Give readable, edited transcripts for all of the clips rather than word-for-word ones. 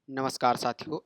नमस्कार साथियों,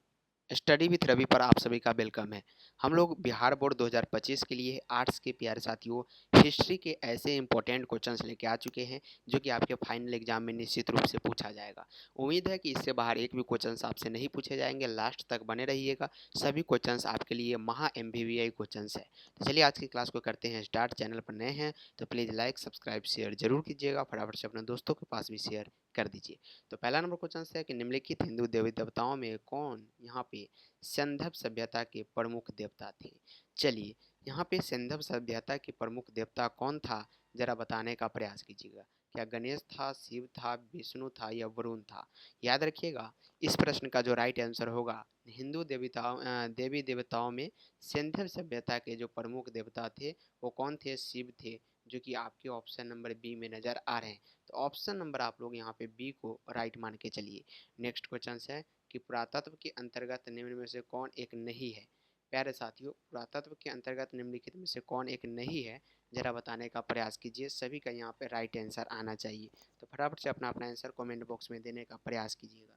study with Ravi पर आप सभी का वेलकम है। हम लोग बिहार बोर्ड 2025 के लिए आर्ट्स के प्यारे साथियों हिस्ट्री के ऐसे इंपॉर्टेंट क्वेश्चंस लेके आ चुके हैं जो कि आपके फाइनल एग्जाम में निश्चित रूप से पूछा जाएगा। उम्मीद है कि इससे बाहर एक भी क्वेश्चंस आपसे नहीं पूछे जाएंगे। लास्ट तक बने रहिएगा, सभी क्वेश्चंस आपके लिए महा MBBI क्वेश्चंस है। तो चलिए आज की क्लास को करते हैं स्टार्ट। चैनल पर नए हैं तो प्लीज़ लाइक सब्सक्राइब शेयर जरूर कीजिएगा, फटाफट से अपने दोस्तों के पास भी शेयर कर दीजिए। तो पहला नंबर क्वेश्चन है कि निम्नलिखित हिंदू देवी देवताओं में कौन यहाँ पे सिंधव सभ्यता के प्रमुख देवता थे। चलिए यहाँ पे सिंधव सभ्यता के प्रमुख देवता कौन था, जरा बताने का प्रयास कीजिएगा। क्या गणेश था, शिव था, विष्णु था या वरुण था। याद रखिएगा, इस प्रश्न का जो राइट आंसर होगा, हिंदू देवी देवताओं में सिंधव सभ्यता के जो प्रमुख देवता थे वो कौन थे, शिव थे, जो कि आपके ऑप्शन नंबर बी में नजर आ रहे हैं। तो ऑप्शन नंबर आप लोग यहाँ पे बी को राइट मान के चलिए। नेक्स्ट क्वेश्चन है कि पुरातत्व के अंतर्गत निम्न में से कौन एक नहीं है। प्यारे साथियों, पुरातत्व के अंतर्गत निम्नलिखित में से कौन एक नहीं है, जरा बताने का प्रयास कीजिए। सभी का यहाँ पे राइट आंसर आना चाहिए, तो फटाफट से अपना अपना आंसर कमेंट बॉक्स में देने का प्रयास कीजिएगा।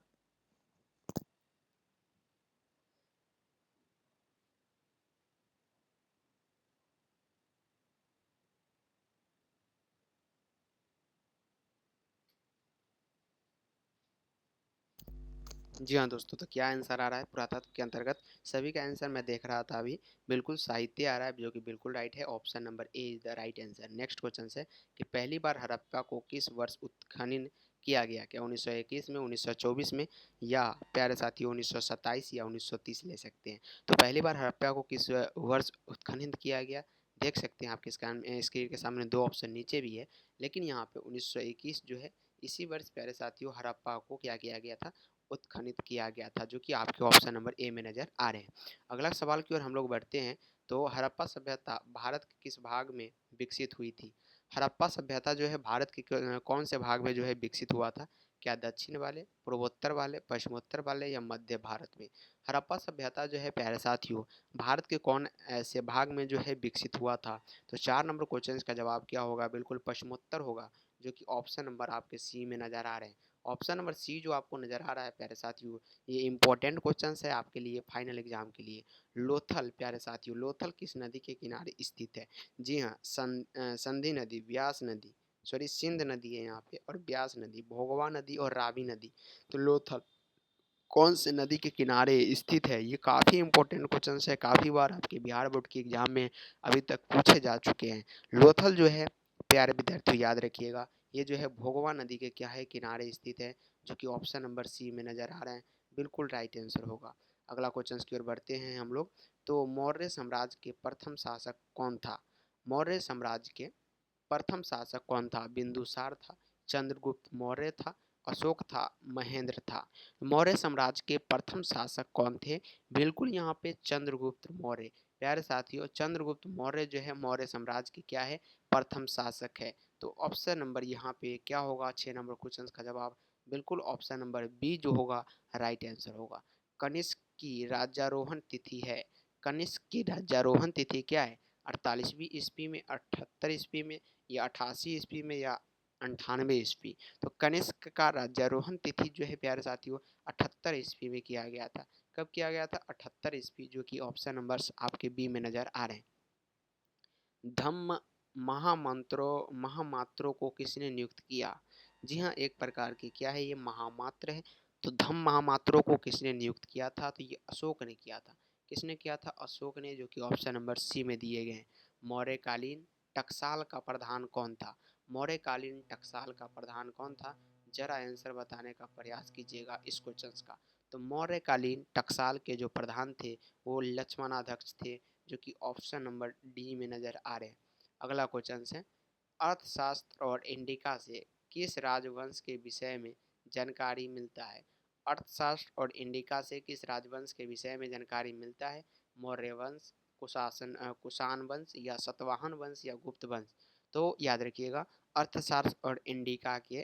जी हाँ दोस्तों, तो क्या आंसर आ रहा है पुरातत्व के अंतर्गत। सभी का आंसर मैं देख रहा था अभी, बिल्कुल साहित्य आ रहा है जो कि बिल्कुल राइट है। Option number A is the right answer. Next question है कि पहली बार हड़प्पा को किस वर्ष उत्खनन किया गया। क्या 1921 में, 1924 में, या प्यारे साथी 1927 या 1930 ले सकते हैं। तो पहली बार हड़प्पा को किस वर्ष उत्खनन किया गया, देख सकते हैं आपके स्क्रीन के सामने दो ऑप्शन नीचे भी है, लेकिन यहाँ पे 1921 जो है, इसी वर्ष प्यारे साथियों हड़प्पा को क्या किया गया था, उत्खनित किया गया था, जो कि आपके ऑप्शन नंबर ए में नज़र आ रहे हैं। अगला सवाल की ओर हम लोग बढ़ते हैं। तो हड़प्पा सभ्यता भारत के किस भाग में विकसित हुई थी। हड़प्पा सभ्यता जो है भारत के कौन से भाग में जो है विकसित हुआ था। क्या दक्षिण वाले, पूर्वोत्तर वाले, पश्चिमोत्तर वाले या मध्य भारत में। हड़प्पा सभ्यता जो है प्यारे साथियों भारत के कौन ऐसे भाग में जो है विकसित हुआ था। तो 4 नंबर क्वेश्चन का जवाब क्या होगा, बिल्कुल पश्चिमोत्तर होगा, जो कि ऑप्शन नंबर आपके सी में नज़र आ रहे हैं। ऑप्शन नंबर सी जो आपको नज़र आ रहा है प्यारे साथियों, ये इंपॉर्टेंट क्वेश्चन है आपके लिए फाइनल एग्जाम के लिए। लोथल प्यारे साथियों, लोथल किस नदी के किनारे स्थित है। जी हाँ, संधि नदी, व्यास नदी, सॉरी सिंध नदी है यहाँ पे, और व्यास नदी, भोगवा नदी और रावी नदी। तो लोथल कौन से नदी के किनारे स्थित है, ये काफ़ी इंपॉर्टेंट क्वेश्चन है। काफ़ी बार आपके बिहार बोर्ड के एग्जाम में अभी तक पूछे जा चुके हैं। लोथल जो है प्यारे विद्यार्थियों याद रखिएगा, ये जो है भोगवा नदी के क्या है, किनारे स्थित है, जो कि ऑप्शन नंबर सी में नज़र आ रहा है, बिल्कुल राइट आंसर होगा। अगला क्वेश्चन की ओर बढ़ते हैं हम लोग। तो मौर्य साम्राज्य के प्रथम शासक कौन था। मौर्य साम्राज्य के प्रथम शासक कौन था। बिंदुसार था, चंद्रगुप्त मौर्य था, अशोक था, महेंद्र था। मौर्य साम्राज्य के प्रथम शासक कौन थे, बिल्कुल यहाँ पे चंद्रगुप्त मौर्य। प्यारे साथियों, चंद्रगुप्त मौर्य जो है मौर्य साम्राज्य के क्या है, प्रथम शासक है। तो ऑप्शन नंबर यहाँ पे क्या होगा, 6 नंबर क्वेश्चन का जवाब बिल्कुल ऑप्शन नंबर बी जो होगा राइट आंसर होगा। कनिष्क की राज्यारोहण तिथि है। कनिष्क की राज्यारोहण तिथि क्या है, 48वीं ईस्वी में, 78 ईस्वी में, या 88 ईस्वी में, या 98 ईस्वी। तो कनिष्क का राज्यारोहण तिथि जो है प्यारे साथियों 78 ईस्वी में किया गया था। कब किया गया था, 78 ईस्वी, जो कि ऑप्शन नंबर आपके बी में नजर आ रहे हैं। धम्म महामात्रों को किसने नियुक्त किया। जी हाँ, एक प्रकार की क्या है, ये महामात्र है। तो धम्म महामात्रों को किसने नियुक्त किया था, तो ये अशोक ने किया था। किसने किया था, अशोक ने, जो कि ऑप्शन नंबर सी में दिए गए हैं। मौर्यकालीन टकसाल का प्रधान कौन था। मौर्यकालीन टकसाल का प्रधान कौन था, जरा आंसर बताने का प्रयास कीजिएगा इस क्वेश्चन का। तो मौर्यकालीन टकसाल के जो प्रधान थे वो लक्ष्मणाध्यक्ष थे, जो कि ऑप्शन नंबर डी में नजर आ रहे हैं। अगला क्वेश्चन है, अर्थशास्त्र और इंडिका से किस राजवंश के विषय में जानकारी मिलता है। अर्थशास्त्र और इंडिका से किस राजवंश के विषय में जानकारी मिलता है। मौर्य वंश, कुषाण वंश, या सतवाहन वंश, या गुप्त वंश। तो याद रखिएगा, अर्थशास्त्र और इंडिका के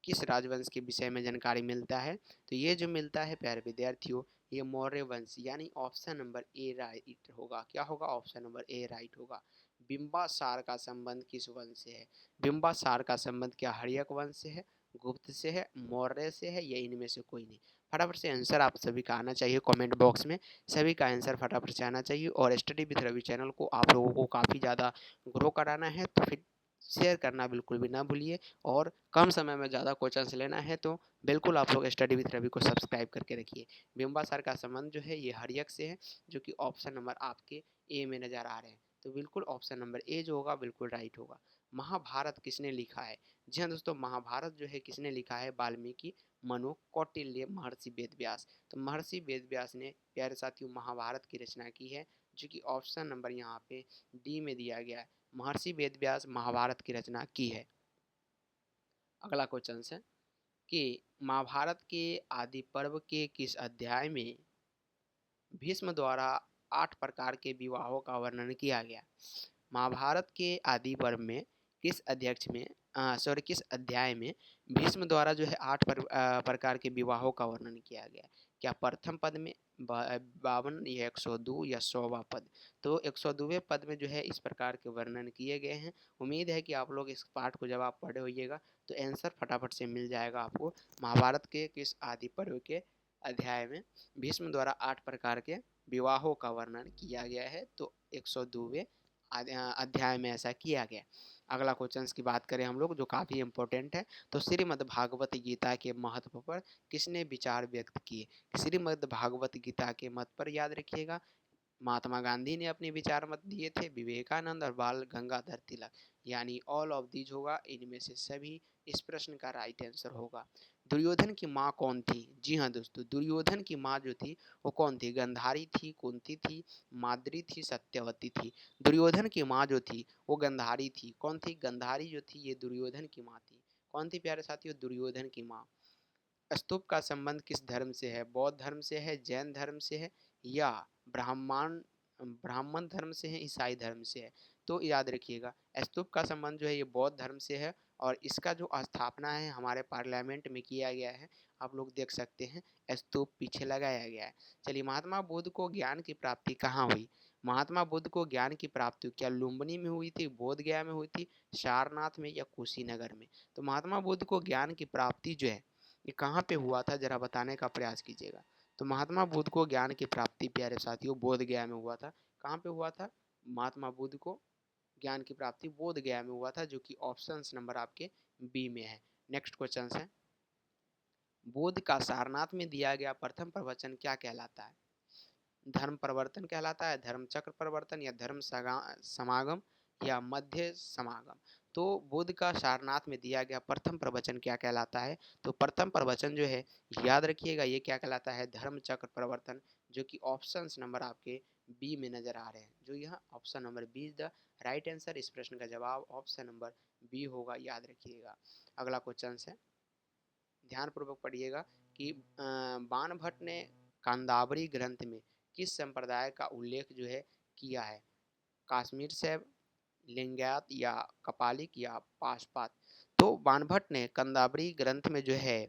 किस राजवंश के विषय में जानकारी मिलता है। तो ये जो मिलता है प्यारे विद्यार्थियों, ये मौर्य वंश, यानी ऑप्शन नंबर ए राइट होगा। क्या होगा, ऑप्शन नंबर ए राइट होगा। बिंबासार का संबंध किस वंश से है। बिंबासार का संबंध क्या हर्यक वंश से है, गुप्त से है, मौर्य से है, या इनमें से कोई नहीं? फटाफट से आंसर आप सभी का आना चाहिए कमेंट बॉक्स में, सभी का आंसर फटाफट से आना चाहिए। और स्टडी विद रवि चैनल को आप लोगों को काफ़ी ज़्यादा ग्रो कराना है, तो फिर शेयर करना बिल्कुल भी ना भूलिए। और कम समय में ज़्यादा क्वेश्चंस लेना है तो बिल्कुल आप लोग स्टडी विद रवि को सब्सक्राइब करके रखिए। बिंबासार का संबंध जो है ये हर्यक से है, जो कि ऑप्शन नंबर आपके ए में नज़र आ रहे हैं, तो बिल्कुल ऑप्शन नंबर ए जो होगा बिल्कुल राइट होगा। महाभारत किसने लिखा है? जी हाँ दोस्तों, महाभारत जो है किसने लिखा है? वाल्मीकि, मनु, कौटिल्य, महर्षि वेदव्यास। तो महर्षि वेदव्यास ने प्यारे साथियों महाभारत की रचना की है, जो कि ऑप्शन नंबर यहाँ पे डी में दिया गया है। महर्षि वेदव्यास महाभारत की रचना की है। अगला क्वेश्चन है कि महाभारत के आदि पर्व के किस अध्याय में भीष्म द्वारा 8 प्रकार के विवाहों का वर्णन किया गया? महाभारत के आदि पर्व में किस अध्यक्ष में किस अध्याय में भीष्म द्वारा जो है 8 प्रकार के विवाहों का वर्णन किया गया? क्या प्रथम पद में, 52 या 102 या 100वां पद? तो 102वें पद में जो है इस प्रकार के वर्णन किए गए हैं। उम्मीद है कि आप लोग इस पाठ को जब आप पढ़े होइएगा तो आंसर फटाफट से मिल जाएगा आपको। महाभारत के किस आदि पर्व के अध्याय में भीष्म द्वारा 8 प्रकार के विवाहों का वर्णन किया गया है? तो 102वें अध्याय में ऐसा किया गया। अगला क्वेश्चन की बात करें हम लोग, जो काफ़ी इंपॉर्टेंट है, तो श्रीमद् भागवत गीता के महत्व पर किसने विचार व्यक्त किए? श्रीमद् भागवत गीता के मत पर याद रखिएगा महात्मा गांधी ने अपने विचार मत दिए थे, विवेकानंद और बाल गंगाधर तिलक, यानी ऑल ऑफ दीज होगा, इनमें से सभी इस प्रश्न का राइट आंसर होगा। दुर्योधन की माँ कौन थी? जी हाँ दोस्तों, दुर्योधन की माँ जो थी वो कौन थी? गंधारी थी, कुंती थी, माद्री थी, सत्यवती थी। दुर्योधन की माँ जो थी वो गंधारी थी। कौन थी? गंधारी जो थी ये दुर्योधन की माँ थी। कौन थी प्यारे साथियों? दुर्योधन की माँ। स्तूप का संबंध किस धर्म से है? बौद्ध धर्म से है, जैन धर्म से है, या ब्राह्मण ब्राह्मण धर्म से है, ईसाई धर्म से है? तो याद रखिएगा स्तूप का संबंध जो है ये बौद्ध धर्म से है, और इसका जो स्थापना है हमारे पार्लियामेंट में किया गया है, आप लोग देख सकते हैं स्तूप पीछे लगाया गया है। चलिए, महात्मा बुद्ध को ज्ञान की प्राप्ति कहाँ हुई? महात्मा बुद्ध को ज्ञान की प्राप्ति क्या लुम्बिनी में हुई थी, बोध गया में हुई थी, सारनाथ में, या कुशीनगर में? तो महात्मा बुद्ध को ज्ञान की प्राप्ति जो है ये कहाँ पे हुआ था, जरा बताने का प्रयास कीजिएगा। तो महात्मा बुद्ध को ज्ञान की प्राप्ति प्यारे साथियों बोध गया में हुआ था। कहाँ पे हुआ था? महात्मा बुद्ध को ज्ञान की प्राप्ति बोध गया में हुआ था, जो कि ऑप्शन नंबर आपके बी में है। नेक्स्ट क्वेश्चन है, बुद्ध का सारनाथ में दिया गया प्रथम प्रवचन क्या कहलाता है? धर्म परिवर्तन कहलाता है, धर्म चक्र परिवर्तन, या धर्म समागम, या मध्य समागम? तो बुद्ध का सारनाथ में दिया गया प्रथम प्रवचन क्या कहलाता है? तो प्रथम प्रवचन जो है याद रखिएगा ये क्या कहलाता है? धर्म चक्र परिवर्तन, जो कि ऑप्शन नंबर आपके बी में नजर आ रहे हैं। जो यह option number B is the right answer. इस प्रश्न का जवाब ऑप्शन नंबर बी होगा, याद रखिएगा। अगला क्वेश्चन है, ध्यानपूर्वक पढ़िएगा कि बाणभट्ट ने कांदावरी ग्रंथ में किस संप्रदाय का उल्लेख जो है किया है? कश्मीर शैव, लिंगायत, या कपालिक, या पाशपात? तो बाणभट्ट ने कंदावरी ग्रंथ में जो है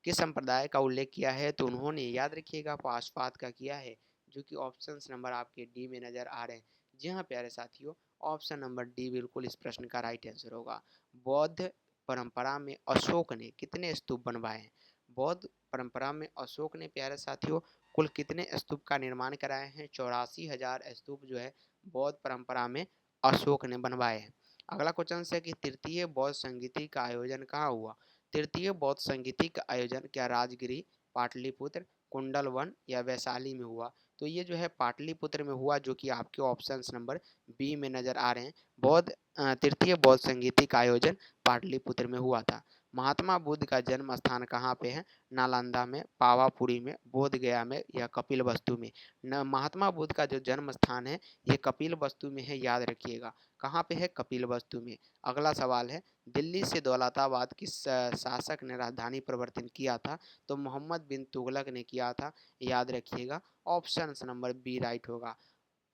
किस संप्रदाय का उल्लेख किया है? तो उन्होंने याद रखिएगा पाशपात का किया है, जो कि ऑप्शन नंबर आपके डी में नजर आ रहे हैं। जी हाँ प्यारे साथियों, ऑप्शन नंबर डी बिल्कुल इस प्रश्न का राइट आंसर होगा। बौद्ध परंपरा में अशोक ने कितने स्तूप बनवाए हैं? बौद्ध परंपरा में अशोक ने प्यारे साथियों कुल कितने स्तूप का निर्माण कराए हैं? 84,000 स्तूप जो है बौद्ध परंपरा में अशोक ने बनवाए हैं। अगला क्वेश्चन है कि तृतीय बौद्ध संगीति का आयोजन कहाँ हुआ? तृतीय बौद्ध संगीति का आयोजन क्या राजगिरी, पाटलिपुत्र, कुंडलवन, या वैशाली में हुआ? तो ये जो है पाटलिपुत्र में हुआ, जो कि आपके ऑप्शन नंबर बी में नजर आ रहे हैं। तृतीय बौद्ध संगीति का आयोजन पाटलिपुत्र में हुआ था। महात्मा बुद्ध का जन्म स्थान कहाँ पे है? नालंदा में, पावापुरी में, बोध गया में, या कपिल वस्तु में? महात्मा बुद्ध का जो जन्म स्थान है ये कपिल वस्तु में है, याद रखिएगा। कहाँ पे है? कपिल वस्तु में। अगला सवाल है, दिल्ली से दौलताबाद किस शासक ने राजधानी परिवर्तन किया था? तो मोहम्मद बिन तुगलक ने किया था, याद रखिएगा। ऑप्शन नंबर बी राइट होगा।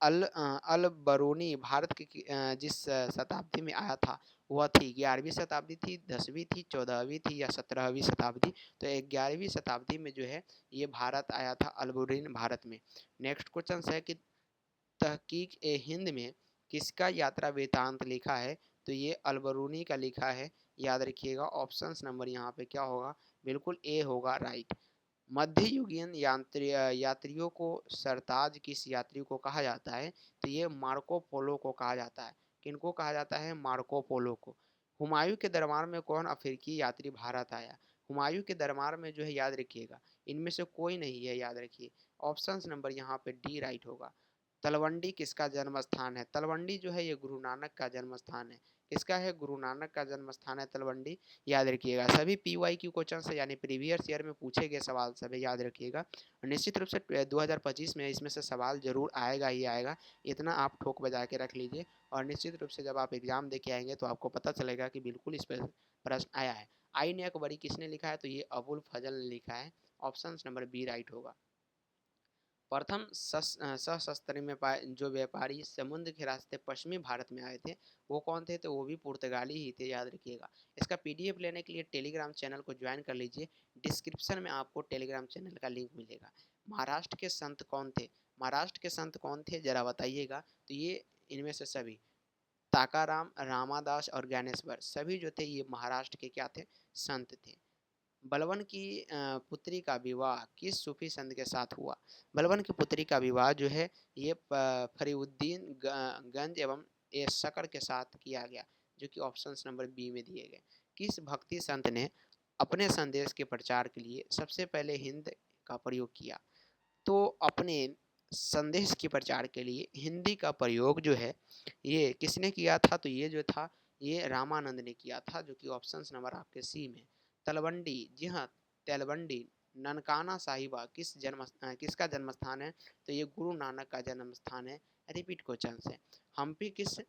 अल बरूनी भारत की जिस शताब्दी में आया था वह थी 11वीं शताब्दी थी, 10वीं थी, 14वीं थी, या 17वीं शताब्दी? तो 11वीं शताब्दी में जो है ये भारत आया था, अल भारत में। नेक्स्ट क्वेश्चन है कि तहकीक ए हिंद में किसका यात्रा वृतांत लिखा है? तो ये अलबरूनी का लिखा है, याद रखिएगा ऑप्शन नंबर यहाँ पे क्या होगा, बिल्कुल ए होगा राइट। मध्ययुगीन यात्रियों को सरताज किस यात्री को कहा जाता है, तो ये मार्को पोलो को कहा जाता है। किनको कहा जाता है, मार्को पोलो को। हुमायूं के दरबार में कौन अफ्रीकी यात्री भारत आया, हुमायूं के दरबार में जो है याद रखिएगा इनमें से कोई नहीं है, याद रखिए ऑप्शन नंबर यहाँ पे डी राइट होगा। तलवंडी किसका जन्म स्थान है, तलवंडी जो है ये गुरु नानक का जन्म स्थान है। किसका है, गुरु नानक का जन्म स्थान है तलवंडी, याद रखिएगा। सभी PYQ क्वेश्चन से यानी प्रीवियस ईयर में पूछे गए सवाल सभी याद रखिएगा। निश्चित रूप से 2025 में इसमें से सवाल जरूर आएगा ही आएगा, इतना आप ठोक बजा के रख लीजिए। और निश्चित रूप से जब आप एग्जाम दे के आएंगे तो आपको पता चलेगा कि बिल्कुल इस पर प्रश्न आया है। आईन अकबरी किसने लिखा है, तो ये अबुल फजल ने लिखा है, ऑप्शन नंबर बी राइट होगा। प्रथम सशस्त्र में जो व्यापारी समुद्र के रास्ते पश्चिमी भारत में आए थे वो कौन थे, तो वो भी पुर्तगाली ही थे, याद रखिएगा। इसका PDF लेने के लिए टेलीग्राम चैनल को ज्वाइन कर लीजिए, डिस्क्रिप्शन में आपको टेलीग्राम चैनल का लिंक मिलेगा। महाराष्ट्र के संत कौन थे, महाराष्ट्र के संत कौन थे जरा बताइएगा, तो ये इनमें से सभी ताकाराम, रामादास और ज्ञानेश्वर सभी जो थे ये महाराष्ट्र के क्या थे, संत थे। बलवन की पुत्री का विवाह किस सूफी संत के साथ हुआ, बलवन की पुत्री का विवाह जो है ये फरीउद्दीन गंज एवं ए शकर के साथ किया गया, जो कि ऑप्शन नंबर बी में दिए गए। किस भक्ति संत ने अपने संदेश के प्रचार के लिए सबसे पहले हिंद का प्रयोग किया, तो अपने संदेश के प्रचार के लिए हिंदी का प्रयोग जो है ये किसने किया था, तो ये जो था ये रामानंद ने किया था, जो कि ऑप्शन नंबर आपके सी में। तलवंडी, जी हाँ तलवंडी ननकाना साहिबा किसका जन्म स्थान है, तो ये गुरु नानक का जन्म स्थान है। रिपीट क्वेश्चन है, हम्पी किस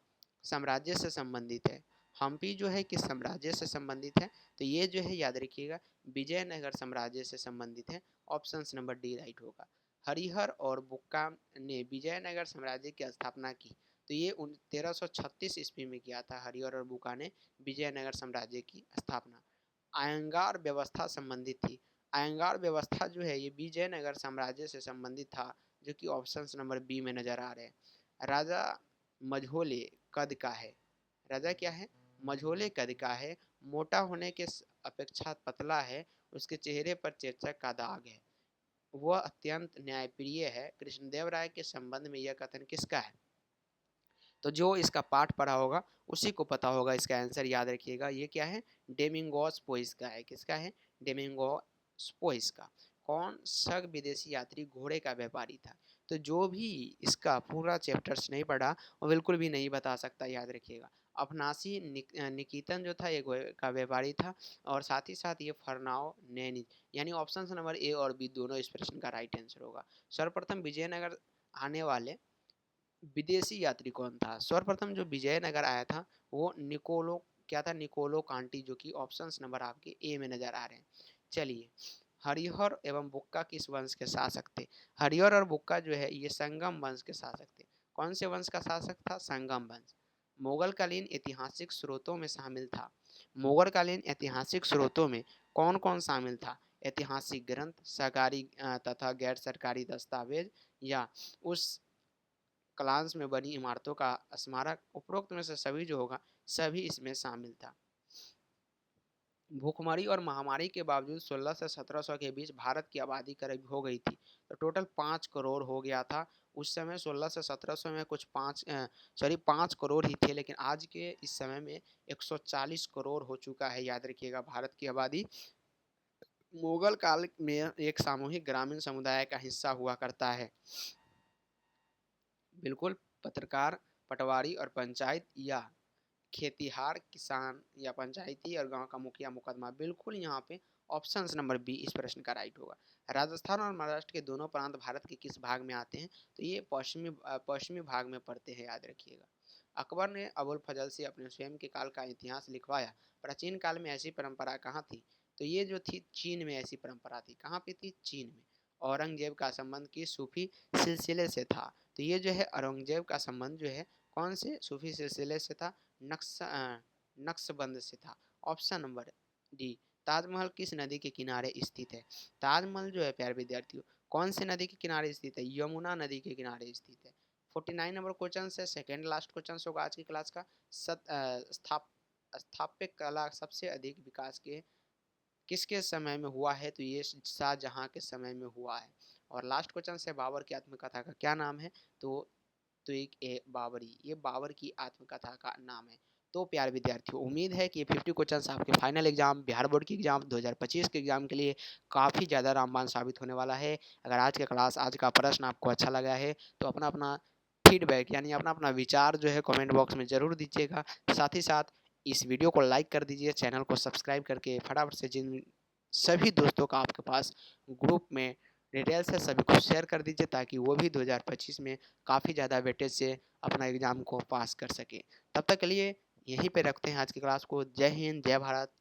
साम्राज्य से संबंधित है, हम्पी जो है किस साम्राज्य से संबंधित है, तो ये जो है याद रखिएगा विजयनगर साम्राज्य से संबंधित है, ऑप्शन नंबर डी राइट होगा। हरिहर और बुक्का ने विजयनगर साम्राज्य की स्थापना की, तो ये 1336 ईस्वी में किया था हरिहर और बुक्का ने विजयनगर साम्राज्य की स्थापना। आयंगार व्यवस्था संबंधित थी, आयंगार व्यवस्था जो है ये विजयनगर साम्राज्य से संबंधित था, जो कि ऑप्शन नंबर बी में नजर आ रहे हैं। राजा मझोले कद का है, राजा क्या है, मझोले कद का है, मोटा होने के अपेक्षा पतला है, उसके चेहरे पर चेचक का दाग है, वह अत्यंत न्यायप्रिय है। कृष्णदेव राय के संबंध में यह कथन किसका है, तो जो इसका पाठ पढ़ा होगा उसी को पता होगा इसका आंसर, याद रखिएगा ये क्या है, डेमिंगोस पोइस का है। किसका है, डेमिंगोस पोइस का। कौन सा विदेशी यात्री घोड़े का व्यापारी था, तो जो भी इसका पूरा चैप्टर्स नहीं पढ़ा वो बिल्कुल भी नहीं बता सकता, याद रखिएगा। अफनासी निकितन जो था ये घोड़े का व्यापारी था, और साथ ही साथ ये फरनाओ नैनी, यानी ऑप्शन नंबर ए और बी दोनों इस प्रश्न का राइट आंसर होगा। सर्वप्रथम विजयनगर आने वाले विदेशी यात्री कौन था, सर्वप्रथम जो विजयनगर आया था वो निकोलो क्या था, निकोलो कांटी, जो कि ऑप्शन नंबर आपके ए में नजर आ रहे हैं। चलिए, हरिहर एवं बुक्का किस वंश के शासक थे, हरिहर और बुक्का जो है ये संगम वंश के शासक थे। कौन से वंश का शासक था, संगम वंश। मुगलकालीन ऐतिहासिक स्रोतों में शामिल था, मुगलकालीन ऐतिहासिक स्रोतों में कौन कौन शामिल था, ऐतिहासिक ग्रंथ, सरकारी तथा गैर सरकारी दस्तावेज, या उस क्लांस में बनी इमारतों का स्मारक, उपरोक्त में से सभी जो होगा सभी इसमें शामिल था। भूखमरी और महामारी के बावजूद 16 से 1700 के बीच भारत की आबादी करीब हो गई थी, तो टोटल 5 करोड़ हो गया था उस समय। 16 से 1700 में कुछ 5 करोड़ ही थे, लेकिन आज के इस समय में 140 करोड़ हो चुका है, याद रखिएगा भारत की आबादी। मुगल काल में एक सामूहिक ग्रामीण समुदाय का हिस्सा हुआ करता है, बिल्कुल पत्रकार, पटवारी और पंचायत या खेतिहार किसान या पंचायती और गांव का मुखिया मुकदमा, बिल्कुल यहाँ पे ऑप्शन नंबर बी इस प्रश्न का राइट होगा। राजस्थान और महाराष्ट्र के दोनों प्रांत भारत के किस भाग में आते हैं, तो ये पश्चिमी भाग में पड़ते हैं, याद रखिएगा। अकबर ने अबुल फजल से अपने स्वयं के काल का इतिहास लिखवाया, प्राचीन काल में ऐसी परंपरा कहाँ थी, तो ये जो थी चीन में ऐसी परंपरा थी, कहाँ पे थी, चीन में। औरंगजेब का संबंध किस सूफी सिलसिले से था, तो ये जो है औरंगजेब का संबंध जो है कौन से सूफी सिलसिले से था, नक्शबंद से था, ऑप्शन नंबर डी। ताजमहल किस नदी के किनारे स्थित है, ताजमहल जो है प्यारे विद्यार्थियों कौन से नदी के किनारे स्थित है, यमुना नदी के किनारे स्थित है। 49 नंबर क्वेश्चन से सेकेंड लास्ट क्वेश्चन होगा आज की क्लास का। स्थापत्य कला सबसे अधिक विकास के किसके समय में हुआ है, तो ये शाहजहां के समय में हुआ है। और लास्ट क्वेश्चन से बाबर की आत्मकथा का क्या नाम है, तो एक बाबरी, ये बाबर की आत्मकथा का नाम है। तो प्यारे विद्यार्थियों, उम्मीद है कि ये 50 क्वेश्चन आपके फाइनल एग्जाम बिहार बोर्ड की एग्जाम 2025 के एग्जाम के लिए काफ़ी ज़्यादा रामबाण साबित होने वाला है। अगर आज का क्लास, आज का प्रश्न आपको अच्छा लगा है तो अपना अपना फीडबैक यानी अपना अपना विचार जो है कमेंट बॉक्स में ज़रूर दीजिएगा। साथ ही साथ इस वीडियो को लाइक कर दीजिए, चैनल को सब्सक्राइब करके फटाफट से जिन सभी दोस्तों का आपके पास ग्रुप में डिटेल्स है सभी को शेयर कर दीजिए, ताकि वो भी 2025 में काफ़ी ज़्यादा वेटेज से अपना एग्ज़ाम को पास कर सके। तब तक के लिए यहीं पे रखते हैं आज की क्लास को। जय हिंद, जय भारत।